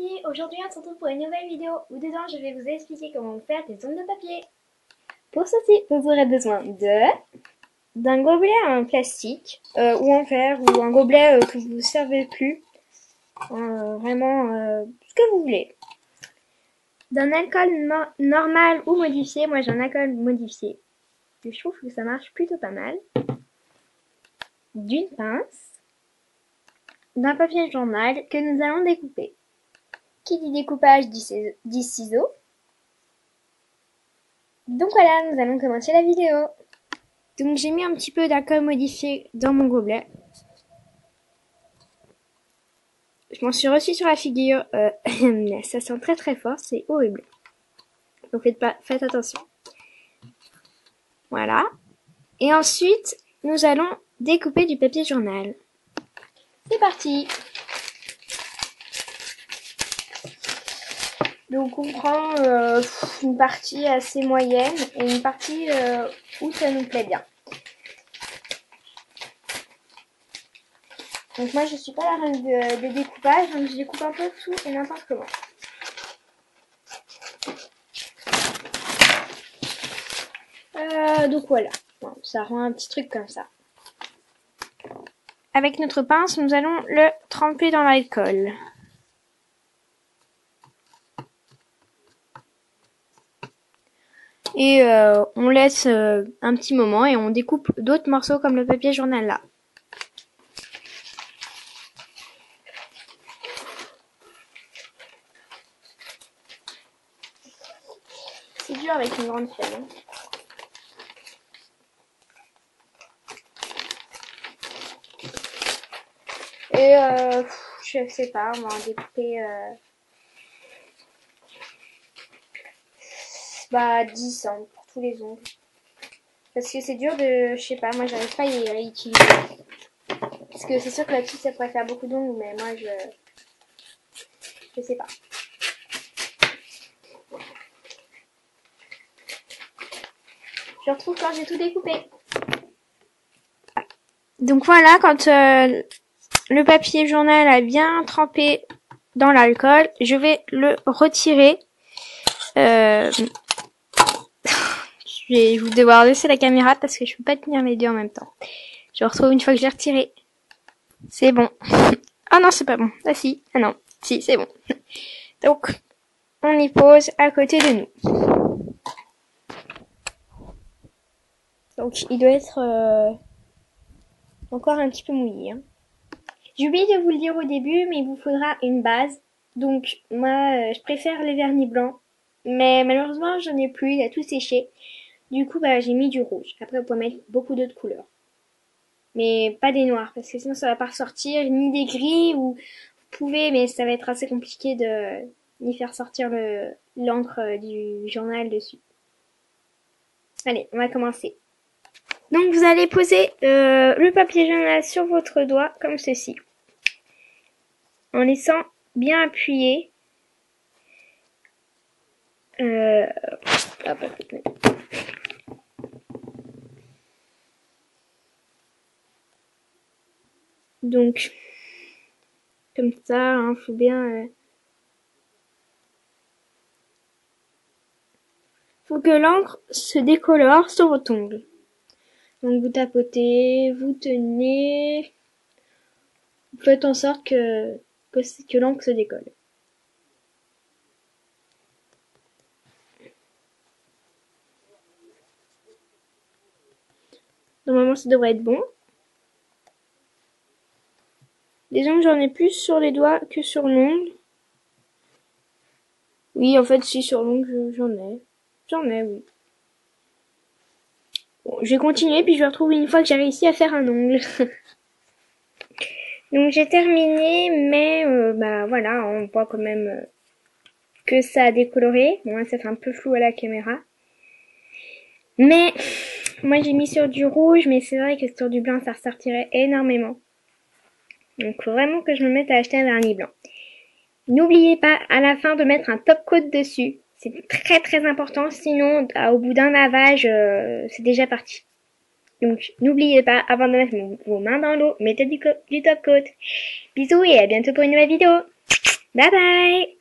amis, aujourd'hui on se retrouve pour une nouvelle vidéo où dedans je vais vous expliquer comment faire des ondes de papier. Pour ceci, vous aurez besoin d'un gobelet en plastique ou en verre ou un gobelet que vous ne servez plus, ce que vous voulez. D'un alcool normal ou modifié, moi j'ai un alcool modifié, je trouve que ça marche plutôt pas mal. D'une pince, d'un papier journal que nous allons découper. Qui dit découpage dit ciseaux. Donc voilà, nous allons commencer la vidéo. Donc j'ai mis un petit peu d'alcool modifié dans mon gobelet. Je m'en suis reçue sur la figure. Ça sent très très fort, c'est horrible. Donc faites attention. Voilà. Et ensuite, nous allons découper du papier journal. C'est parti. Donc on prend une partie assez moyenne et une partie où ça nous plaît bien. Donc moi je suis pas la reine de découpage, donc je découpe un peu tout et n'importe comment. Donc voilà, bon, ça rend un petit truc comme ça. Avec notre pince, nous allons le tremper dans l'alcool. Et on laisse un petit moment et on découpe d'autres morceaux comme le papier journal là. C'est dur avec une grande feuille. Hein. Et je sais pas, on va en découper 10 hein, pour tous les ongles. Parce que c'est dur de, je sais pas, moi j'arrive pas à y réutiliser. Parce que c'est sûr que là-dessus ça pourrait faire beaucoup d'ongles, mais moi je sais pas. Je retrouve quand j'ai tout découpé. Donc voilà, quand le papier journal a bien trempé dans l'alcool, je vais le retirer. Je vais devoir laisser la caméra parce que je peux pas tenir les deux en même temps. Je retrouve une fois que j'ai retiré. C'est bon. Ah non, c'est pas bon. Ah si. Ah non. Si, c'est bon. Donc, on y pose à côté de nous. Donc, il doit être encore un petit peu mouillé. Hein. J'ai oublié de vous le dire au début, mais il vous faudra une base. Donc, moi, je préfère les vernis blancs. Mais malheureusement, j'en ai plus. Il a tout séché. Du coup, j'ai mis du rouge. Après, vous pouvez mettre beaucoup d'autres couleurs. Mais pas des noirs, parce que sinon ça va pas ressortir, ni des gris, ou vous pouvez, mais ça va être assez compliqué d'y faire sortir l'encre du journal dessus. Allez, on va commencer. Donc vous allez poser le papier journal sur votre doigt, comme ceci. En laissant bien appuyer. Donc, comme ça, hein, faut bien... faut que l'encre se décolore sur votre ongle. Donc vous tapotez, vous tenez, vous faites en sorte que l'encre se décolle. Normalement ça devrait être bon. Les ongles j'en ai plus sur les doigts que sur l'ongle. Oui en fait si sur l'ongle j'en ai. J'en ai oui. Bon, je vais continuer puis je vais retrouver une fois que j'ai réussi à faire un ongle. Donc j'ai terminé mais voilà on voit quand même que ça a décoloré. Bon là ça fait un peu flou à la caméra. Mais moi j'ai mis sur du rouge mais c'est vrai que sur du blanc ça ressortirait énormément. Donc faut vraiment que je me mette à acheter un vernis blanc. N'oubliez pas à la fin de mettre un top coat dessus. C'est très très important, sinon au bout d'un lavage, c'est déjà parti. Donc n'oubliez pas, avant de mettre vos mains dans l'eau, mettez du top coat. Bisous et à bientôt pour une nouvelle vidéo. Bye bye.